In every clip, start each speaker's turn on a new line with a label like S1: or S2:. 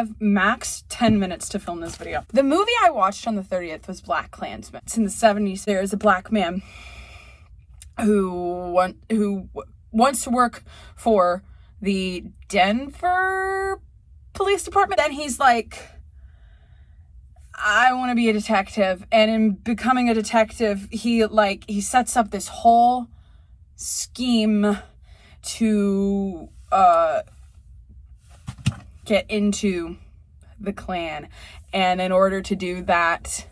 S1: have max 10 minutes to film this video. The movie I watched on the 30th was BlacKkKlansman. It's in the 70s. There is a black man who wants to work for the Denver Police Department. Then he's like, I want to be a detective. And in becoming a detective, he sets up this whole scheme to get into the Klan. And in order to do that,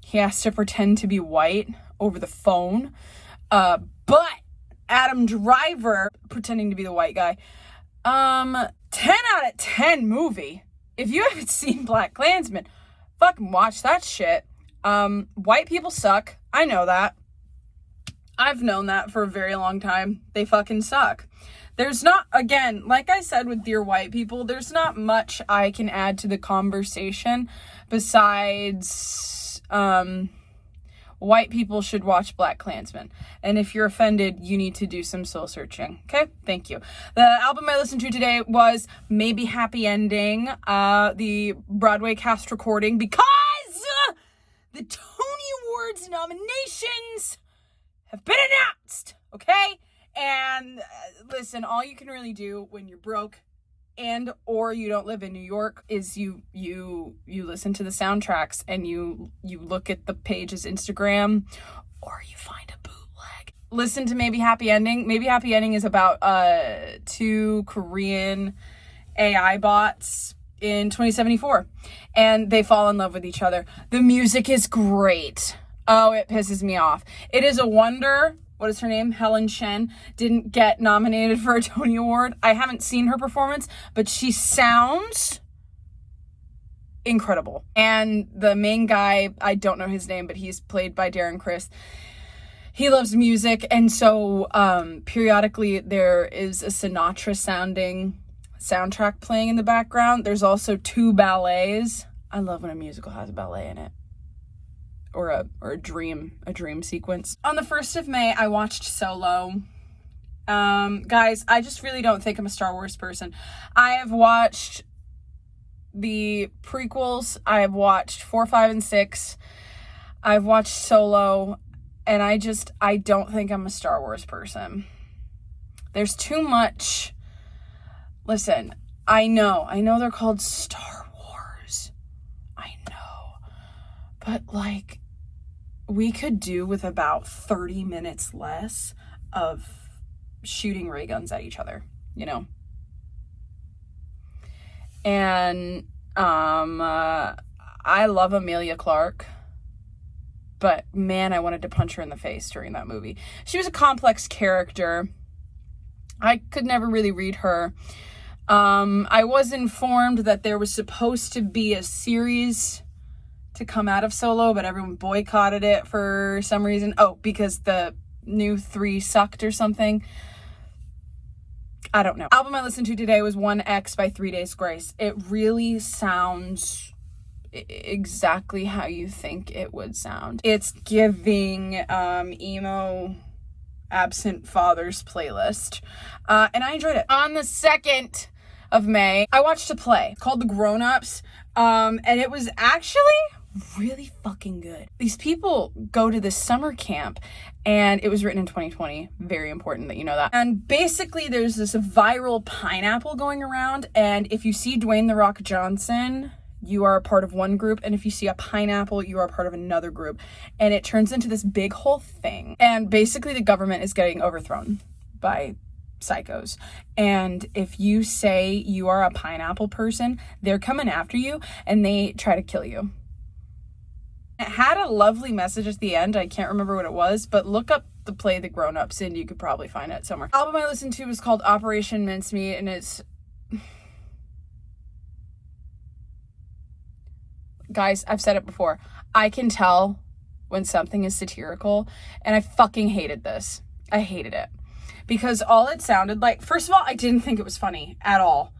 S1: he has to pretend to be white over the phone. But Adam Driver pretending to be the white guy. 10 out of 10 movie. If you haven't seen BlacKkKlansman, fucking watch that shit. White people suck. I know that. I've known that for a very long time. They fucking suck. There's not, again, like I said with Dear White People, there's not much I can add to the conversation besides, white people should watch BlacKkKlansman. And if you're offended, you need to do some soul searching. Okay? Thank you. The album I listened to today was Maybe Happy Ending, the Broadway cast recording, because the Tony Awards nominations have been announced. Okay? And listen, all you can really do when you're broke and or you don't live in New York is you listen to the soundtracks and you look at the page's Instagram, or you find a bootleg. Listen to Maybe Happy Ending. Maybe Happy Ending is about two Korean AI bots in 2074, and they fall in love with each other. The music is great. Oh, it pisses me off. It is a wonder. What is her name? Helen Shen didn't get nominated for a Tony Award. I haven't seen her performance, but she sounds incredible. And the main guy, I don't know his name, but he's played by Darren Criss. He loves music, and so periodically there is a Sinatra sounding soundtrack playing in the background. There's also two ballets. I love when a musical has a ballet in it. Or a dream sequence. On the 1st of May, I watched Solo. Guys, I just really don't think I'm a Star Wars person. I have watched the prequels. I have watched 4, 5, and 6. I've watched Solo, and I don't think I'm a Star Wars person. There's too much. Listen, I know they're called Star Wars. I know. But like, we could do with about 30 minutes less of shooting ray guns at each other, you know? And I love Emilia Clarke, but man, I wanted to punch her in the face during that movie. She was a complex character. I could never really read her. I was informed that there was supposed to be a series to come out of Solo, but everyone boycotted it for some reason. Oh, because the new 3 sucked or something. I don't know. Album I listened to today was 1X by 3 Days Grace. It really sounds exactly how you think it would sound. It's giving emo absent fathers playlist, and I enjoyed it. On the 2nd of May, I watched a play called The Grown Ups, and it was actually really fucking good. These people go to this summer camp, and it was written in 2020. Very important that you know that. And basically there's this viral pineapple going around, and if you see Dwayne The Rock Johnson, you are a part of one group, and if you see a pineapple, you are a part of another group, and it turns into this big whole thing. And basically the government is getting overthrown by psychos, and if you say you are a pineapple person, they're coming after you and they try to kill you. It had a lovely message at the end. I can't remember what it was, but look up the play The Grown Ups and you could probably find it somewhere. The album I listened to was called Operation Mincemeat, and it's guys, I've said it before, I can tell when something is satirical, and I fucking hated this. I hated it. Because all it sounded like, first of all, I didn't think it was funny at all.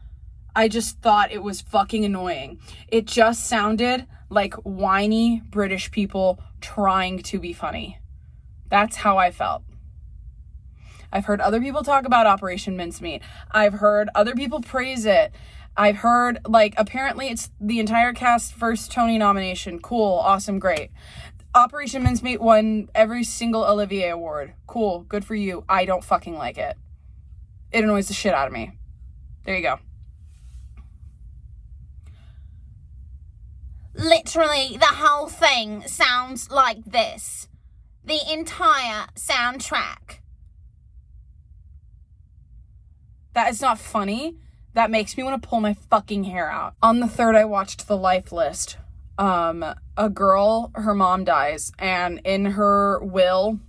S1: I just thought it was fucking annoying. It just sounded like whiny British people trying to be funny. That's how I felt. I've heard other people talk about Operation Mincemeat. I've heard other people praise it. I've heard, like, apparently it's the entire cast first Tony nomination. Cool, awesome, great. Operation Mincemeat won every single Olivier Award. Cool, good for you. I don't fucking like it. It annoys the shit out of me. There you go.
S2: Literally, the whole thing sounds like this. The entire soundtrack.
S1: That is not funny. That makes me want to pull my fucking hair out. On the 3rd, I watched The Life List. A girl, her mom dies, and in her will,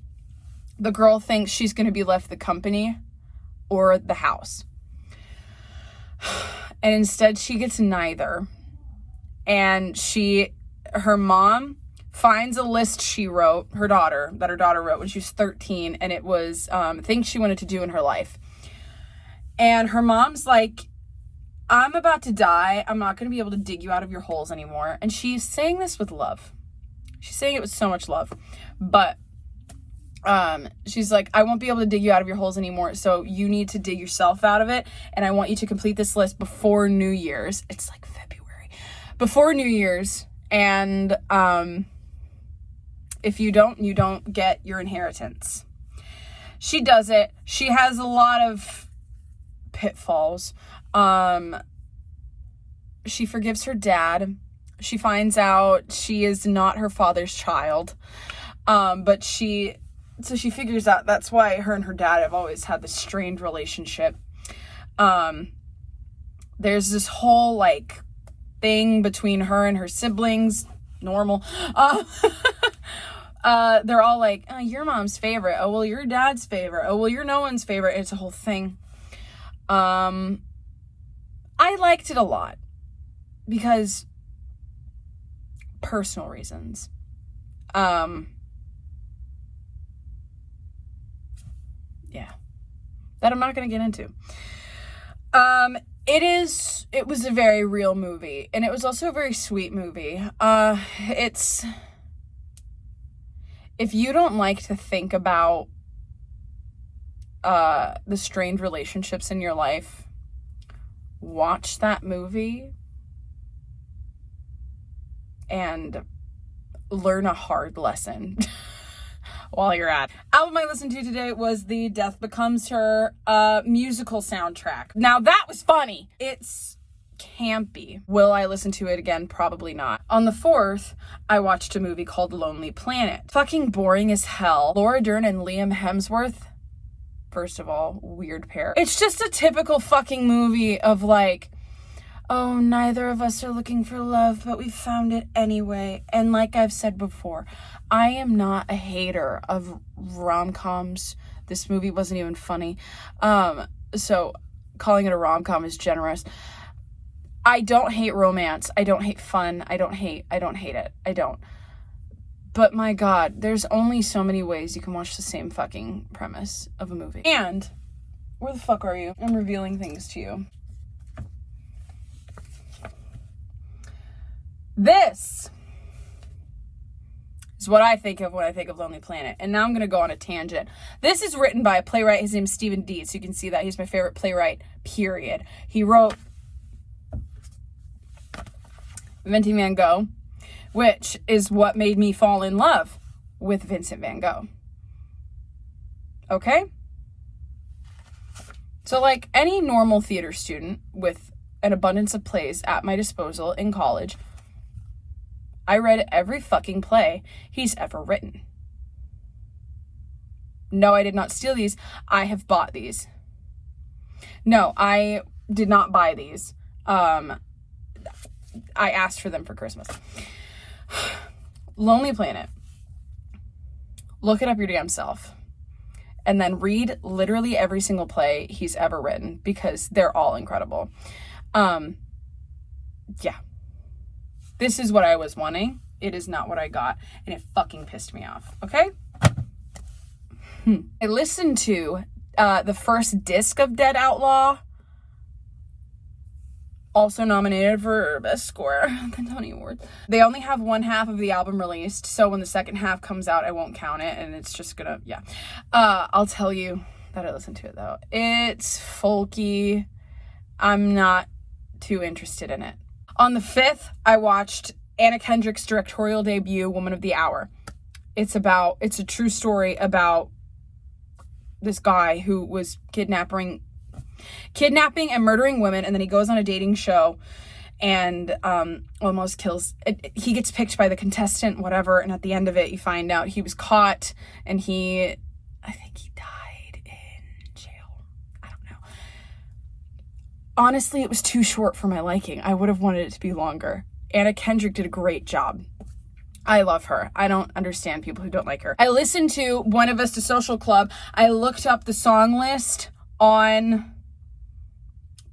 S1: the girl thinks she's going to be left the company or the house. And instead, she gets neither. And her mom finds a list she wrote, that her daughter wrote when she was 13, and it was things she wanted to do in her life. And her mom's like, I'm about to die. I'm not going to be able to dig you out of your holes anymore. And she's saying this with love. She's saying it with so much love. But she's like, I won't be able to dig you out of your holes anymore, so you need to dig yourself out of it. And I want you to complete this list before New Year's. It's like February. Before New Year's. And if you don't get your inheritance. She does it. She has a lot of pitfalls. She forgives her dad. She finds out she is not her father's child. But she figures out that's why her and her dad have always had this strained relationship. There's this whole, like, thing between her and her siblings. Normal. They're all like, oh, your mom's favorite. Oh, well, your dad's favorite. Oh, well, you're no one's favorite. It's a whole thing. I liked it a lot because personal reasons. Yeah, that I'm not going to get into. It was a very real movie, and it was also a very sweet movie. If you don't like to think about the strained relationships in your life, watch that movie and learn a hard lesson while you're at it. Album I listened to today was the Death Becomes Her musical soundtrack. Now that was funny. It's campy. Will I listen to it again? Probably not. On the 4th, I watched a movie called Lonely Planet. Fucking boring as hell. Laura Dern and Liam Hemsworth. First of all, weird pair. It's just a typical fucking movie of like, oh, neither of us are looking for love, but we found it anyway. And like I've said before, I am not a hater of rom-coms. This movie wasn't even funny. So calling it a rom-com is generous. I don't hate romance. I don't hate fun. I don't hate it. I don't. But my God, there's only so many ways you can watch the same fucking premise of a movie. And, where the fuck are you? I'm revealing things to you. This is what I think of when I think of Lonely Planet. And now I'm going to go on a tangent. This is written by a playwright. His name's Stephen Dietz. You can see that. He's my favorite playwright, period. He wrote Inventing Van Gogh, which is what made me fall in love with Vincent van Gogh. Okay? So like any normal theater student with an abundance of plays at my disposal in college, I read every fucking play he's ever written. No, I did not steal these. I have bought these. No, I did not buy these. I asked for them for Christmas. Lonely Planet. Look it up your damn self. And then read literally every single play he's ever written because they're all incredible. Yeah. This is what I was wanting. It is not what I got. And it fucking pissed me off. Okay? I listened to the first disc of Dead Outlaw. Also nominated for Best Score at the Tony Awards. They only have one half of the album released, so when the second half comes out, I won't count it, and it's just gonna, yeah. I'll tell you that I listened to it, though. It's folky. I'm not too interested in it. On the 5th, I watched Anna Kendrick's directorial debut, Woman of the Hour. It's a true story about this guy who was kidnapping and murdering women, and then he goes on a dating show and almost kills. He gets picked by the contestant, whatever, and at the end of it, you find out he was caught, and I think he died in jail. I don't know. Honestly, it was too short for my liking. I would have wanted it to be longer. Anna Kendrick did a great job. I love her. I don't understand people who don't like her. I listened to Buena Vista Social Club. I looked up the song list on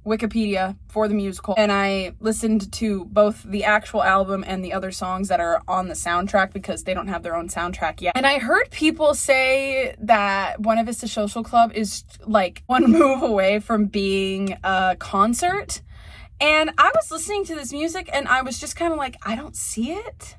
S1: Wikipedia for the musical, and I listened to both the actual album and the other songs that are on the soundtrack because they don't have their own soundtrack yet. And I heard people say that Buena Vista Social Club is like one move away from being a concert. And I was listening to this music and I was just kind of like, I don't see it.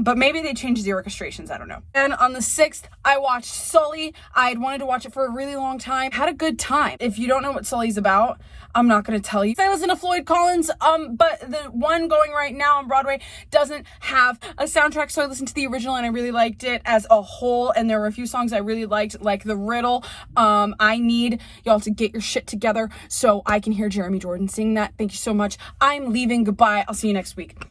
S1: But maybe they changed the orchestrations, I don't know. And on the 6th, I watched Sully. I'd wanted to watch it for a really long time. Had a good time. If you don't know what Sully's about, I'm not going to tell you. I listen to Floyd Collins, but the one going right now on Broadway doesn't have a soundtrack, so I listened to the original and I really liked it as a whole, and there were a few songs I really liked, like The Riddle. I need y'all to get your shit together so I can hear Jeremy Jordan sing that. Thank you so much. I'm leaving. Goodbye. I'll see you next week.